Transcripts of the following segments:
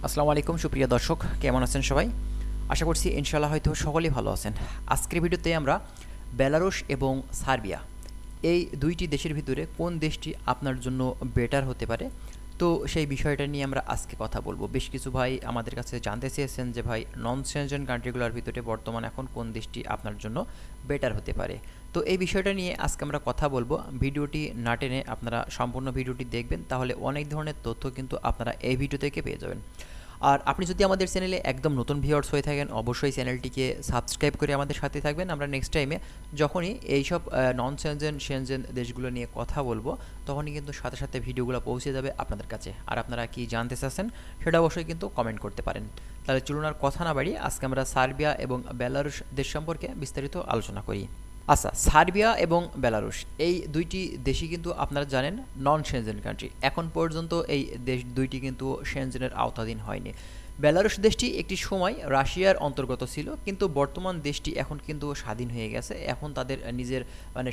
আসসালামু আলাইকুম সুপ্রিয় দর্শক, কেমন আছেন সবাই? আশা করছি ইনশাআল্লাহ হয়তো সকলেই ভালো আছেন। আজকের ভিডিওতে আমরা বেলারুশ এবং সার্বিয়া এই দুইটি দেশের ভিতরে কোন দেশটি আপনার জন্য বেটার হতে পারে, তো সেই বিষয়টা নিয়ে আমরা আজকে কথা বলবো। বেশ কিছু ভাই আমাদের কাছে জানতে চেয়েছেন যে ভাই নন সেনজেন কান্ট্রিগুলোর ভিতরে বর্তমান এখন কোন দেশটি আপনার জন্য বেটার হতে পারে। তো এই বিষয়টা নিয়ে আজকে আমরা কথা বলবো। ভিডিওটি না টেনে আপনারা সম্পূর্ণ ভিডিওটি দেখবেন, তাহলে অনেক ধরনের তথ্য কিন্তু আপনারা এই ভিডিও থেকে পেয়ে যাবেন। আর আপনি যদি আমাদের চ্যানেলে একদম নতুন ভিউয়ার্স হয়ে থাকেন, অবশ্যই চ্যানেলটিকে সাবস্ক্রাইব করে আমাদের সাথে থাকবেন। আমরা নেক্সট টাইমে যখনই এইসব নন সেনজেন দেশগুলো নিয়ে কথা বলবো, তখনই কিন্তু সাথে সাথে ভিডিওগুলো পৌঁছে যাবে আপনাদের কাছে। আর আপনারা কি জানতে চাচ্ছেন সেটা অবশ্যই কিন্তু কমেন্ট করতে পারেন। তাহলে চলুন আর কথা না বাড়িয়ে আজকে আমরা সার্বিয়া এবং বেলারুশ দেশ সম্পর্কে বিস্তারিত আলোচনা করি। আচ্ছা, সার্বিয়া এবং বেলারুশ এই দুইটি দেশই কিন্তু আপনারা জানেন নন সেনজেন কান্ট্রি। এখন পর্যন্ত এই দেশ দুইটি কিন্তু সেনজেনের আওতাধীন হয়নি। বেলারুশ দেশটি একটি সময় রাশিয়ার অন্তর্গত ছিল, কিন্তু বর্তমান দেশটি এখন কিন্তু স্বাধীন হয়ে গেছে। এখন তাদের নিজের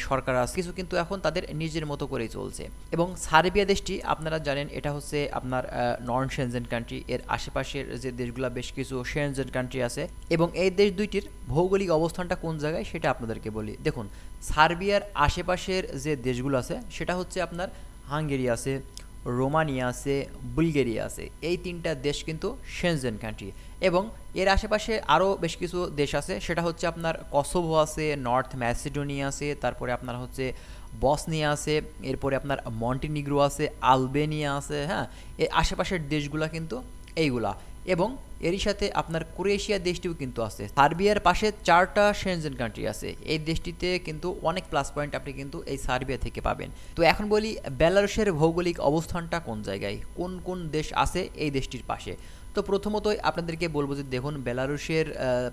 সরকার আছে, কিছু কিন্তু এখন তাদের নিজের মতো করেই চলছে। এবং সার্বিয়া দেশটি আপনারা জানেন এটা হচ্ছে আপনার নন সেনজেন কান্ট্রি। এর আশেপাশের যে দেশগুলো বেশ কিছু সেনজেন কান্ট্রি আছে, এবং এই দেশ দুইটির ভৌগোলিক অবস্থানটা কোন জায়গায় সেটা আপনাদেরকে বলি। দেখুন, সার্বিয়ার আশেপাশের যে দেশগুলো আছে সেটা হচ্ছে আপনার হাঙ্গেরি আছে, রোমানিয়া আছে, বুলগেরিয়া আছে। এই তিনটা দেশ কিন্তু সেনজেন কান্ট্রি। এবং এর আশেপাশে আরও বেশ কিছু দেশ আছে, সেটা হচ্ছে আপনার কসোভো আছে, নর্থ ম্যাসিডোনিয়া আছে, তারপরে আপনার হচ্ছে বসনিয়া আছে, এরপরে আপনার মন্টিনিগ্রো আছে, আলবেনিয়া আছে। হ্যাঁ, এর আশেপাশের দেশগুলা কিন্তু এইগুলা। এবং এরই সাথে আপনার ক্রোয়েশিয়া দেশটিও কিন্তু আছে। সার্বিয়ার পাশে 4টা সেনজেন কান্ট্রি আছে। এই দেশটিতে কিন্তু অনেক প্লাস পয়েন্ট আপনি কিন্তু এই সার্বিয়া থেকে পাবেন। তো এখন বলি বেলারুশের ভৌগোলিক অবস্থানটা কোন জায়গায়, কোন কোন দেশ আছে এই দেশটির পাশে। তো প্রথমতই আপনাদেরকে বলবো যে দেখুন, বেলারুশের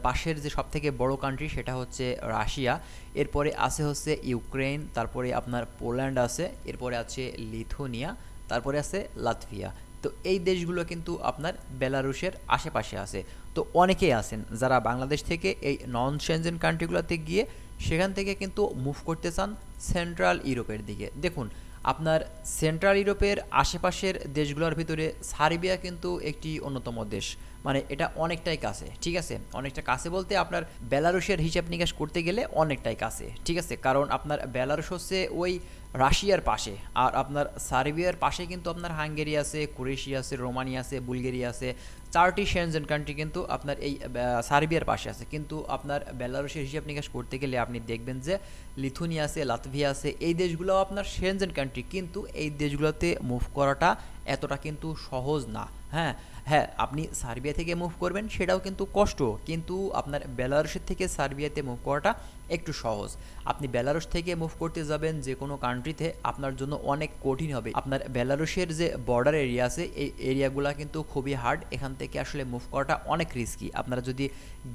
পাশের যে সবথেকে বড় কান্ট্রি সেটা হচ্ছে রাশিয়া। এরপরে আছে হচ্ছে ইউক্রেন, তারপরে আপনার পোল্যান্ড আছে, এরপরে আছে লিথুনিয়া, তারপরে আছে লাতভিয়া। তো এই দেশগুলো কিন্তু আপনার বেলারুশের আশেপাশে আছে। তো অনেকেই আছেন যারা বাংলাদেশ থেকে এই নন সেনজেন কান্ট্রিগুলোতে গিয়ে সেখান থেকে কিন্তু মুভ করতে চান সেন্ট্রাল ইউরোপের দিকে। দেখুন, আপনার সেন্ট্রাল ইউরোপের আশেপাশের দেশগুলোর ভিতরে সার্বিয়া কিন্তু একটি অন্যতম দেশ। এটা অনেকটাই কাছে, ঠিক আছে? অনেকটা কাছে বলতে আপনার বেলারুশের হিসাব নিকাশ করতে গেলে অনেকটাই কাছে, ঠিক আছে? কারণ আপনার বেলারুশ হচ্ছে ওই রাশিয়ার পাশে, আর আপনার সার্বিয়ার পাশে কিন্তু আপনার হাঙ্গেরি আছে, ক্রোয়েশিয়া আছে, রোমানিয়া আছে, বুলগেরিয়া আছে। 4টি সেনজেন কান্ট্রি কিন্তু আপনার এই সার্বিয়ার পাশে আছে। কিন্তু আপনার বেলারুশের হিসাব নিকাশ করতে গেলে আপনি দেখবেন যে লিথুনিয়া আছে, লাতভিয়া আছে, এই দেশগুলো আপনার সেনজেন কান্ট্রি, কিন্তু এই দেশগুলোতে মুভ করাটা এতটা কিন্তু সহজ না। হ্যাঁ হ্যাঁ, আপনি সার্বিয়া থেকে মুভ করবেন সেটাও কিন্তু কষ্ট, কিন্তু আপনার বেলারুশের থেকে সার্বিয়াতে মুভ করাটা একটু সহজ। আপনি বেলারুশ থেকে মুভ করতে যাবেন যে কোনো কান্ট্রিতে, আপনার জন্য অনেক কঠিন হবে। আপনার বেলারুশের যে বর্ডার এরিয়া আছে এই এরিয়াগুলো কিন্তু খুবই হার্ড। এখান থেকে আসলে মুভ করাটা অনেক রিস্কি। আপনারা যদি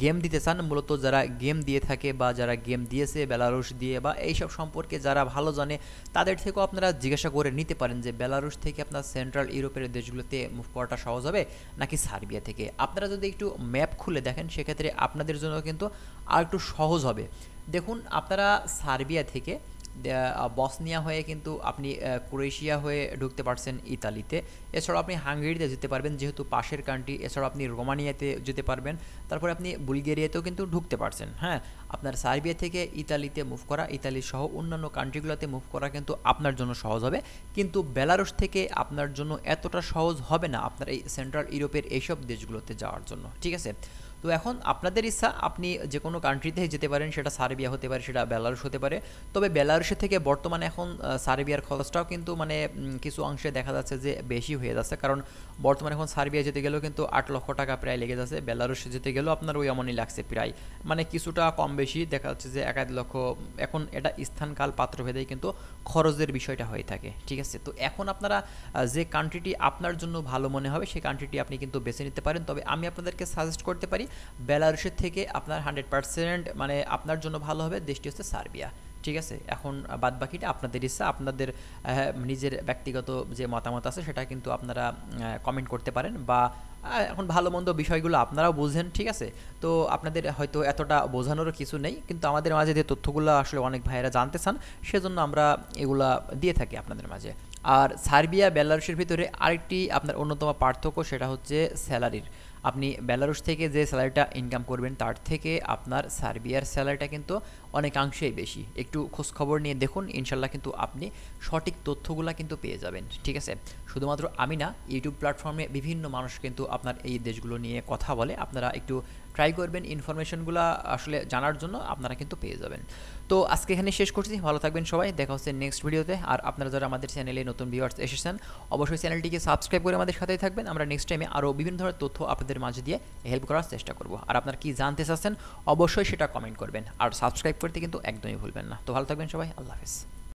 গেম দিতে চান, মূলত যারা গেম দিয়ে থাকে বা যারা গেম দিয়েছে বেলারুশ দিয়ে বা এইসব সম্পর্কে যারা ভালো জানে, তাদের থেকেও আপনারা জিজ্ঞাসা করে নিতে পারেন যে বেলারুশ থেকে আপনার সেন্ট্রাল ইউরোপের দেশগুলোতে মুভ করাটা সহজ হবে নাকি সার্বিয়া থেকে। আপনারা যদি একটু ম্যাপ খুলে দেখেন সেক্ষেত্রে আপনাদের জন্য কিন্তু আর একটু সহজ হবে। দেখুন, আপনারা সার্বিয়া থেকে বসনিয়া হয়ে কিন্তু আপনি ক্রোয়েশিয়া হয়ে ঢুকতে পারছেন ইতালিতে। এছাড়াও আপনি হাঙ্গেরিতে যেতে পারবেন যেহেতু পাশের কান্ট্রি। এছাড়াও আপনি রোমানিয়াতে যেতে পারবেন, তারপরে আপনি বুলগেরিয়াতেও কিন্তু ঢুকতে পারছেন। হ্যাঁ, আপনার সার্বিয়া থেকে ইতালিতে মুভ করা, ইতালি সহ অন্যান্য কান্ট্রিগুলোতে মুভ করা কিন্তু আপনার জন্য সহজ হবে। কিন্তু বেলারুশ থেকে আপনার জন্য এতটা সহজ হবে না আপনার এই সেন্ট্রাল ইউরোপের এইসব দেশগুলোতে যাওয়ার জন্য, ঠিক আছে? তো এখন আপনাদের ইচ্ছা, আপনি যে কোনো কান্ট্রিতে যেতে পারেন, সেটা সার্বিয়া হতে পারে, সেটা বেলারুশ হতে পারে। তবে বেলারুশের থেকে বর্তমানে এখন সার্বিয়ার খরচটাও কিন্তু কিছু অংশে দেখা যাচ্ছে যে বেশি হয়ে যাচ্ছে। কারণ বর্তমানে এখন সার্বিয়া যেতে গেলেও কিন্তু 8 লক্ষ টাকা প্রায় লেগে যাচ্ছে, বেলারুশে যেতে গেলেও আপনার ওই এমনই লাগছে প্রায়, কিছুটা কম বেশি দেখা যাচ্ছে যে 1-1 লক্ষ। এখন এটা স্থানকাল পাত্রভেদেই কিন্তু খরচের বিষয়টা হয়ে থাকে, ঠিক আছে? তো এখন আপনারা যে কান্ট্রিটি আপনার জন্য ভালো মনে হবে সেই কান্ট্রিটি আপনি কিন্তু বেছে নিতে পারেন। তবে আমি আপনাদেরকে সাজেস্ট করতে পারি বেলারুশের থেকে আপনার 100% আপনার জন্য ভালো হবে দেশটি হচ্ছে সার্বিয়া, ঠিক আছে? এখন বাদ বাকিটা আপনাদের ইচ্ছা, আপনাদের নিজের ব্যক্তিগত যে মতামত আছে সেটা কিন্তু আপনারা কমেন্ট করতে পারেন, বা এখন ভালো মন্দ বিষয়গুলো আপনারাও বুঝেন, ঠিক আছে? তো আপনাদের হয়তো এতটা বোঝানোরও কিছু নেই, কিন্তু আমাদের মাঝে যে তথ্যগুলো আসলে অনেক ভাইয়েরা জানতে চান, সেজন্য আমরা এগুলা দিয়ে থাকি আপনাদের মাঝে। আর সার্বিয়া বেলারুশের ভিতরে আরেকটি আপনার অন্যতম পার্থক্য, সেটা হচ্ছে স্যালারির। আপনি বেলারুশ থেকে যে স্যালারিটা ইনকাম করবেন তার থেকে আপনার সার্বিয়ার স্যালারিটা কিন্তু অনেকাংশেই বেশি। একটু খোঁজখবর নিয়ে দেখুন, ইনশাল্লাহ কিন্তু আপনি সঠিক তথ্যগুলা কিন্তু পেয়ে যাবেন। ঠিক আছে, শুধুমাত্র আমি না, ইউটিউব প্ল্যাটফর্মে বিভিন্ন মানুষ কিন্তু আপনার এই দেশগুলো নিয়ে কথা বলে। আপনারা একটু ট্রাই করবেন ইনফরমেশনগুলো আসলে জানার জন্য, আপনারা কিন্তু পেয়ে যাবেন। তো আজকে এখানে শেষ করছি, ভালো থাকবেন সবাই, দেখা হচ্ছে নেক্সট ভিডিওতে। আর আপনারা যারা আমাদের চ্যানেলে নতুন ভিউয়ার্স এসেছেন, অবশ্যই চ্যানেলটিকে সাবস্ক্রাইব করে আমাদের সাথেই থাকবেন। আমরা নেক্সট টাইমে আরও বিভিন্ন ধরনের তথ্য আপনাদের মাঝে দিয়ে হেল্প করার চেষ্টা করব। আর আপনারা কি জানতে চাচ্ছেন অবশ্যই সেটা কমেন্ট করবেন, আর সাবস্ক্রাইব করতে কিন্তু একদমই ভুলবেন না। তো ভালো থাকবেন সবাই, আল্লাহ হাফেজ।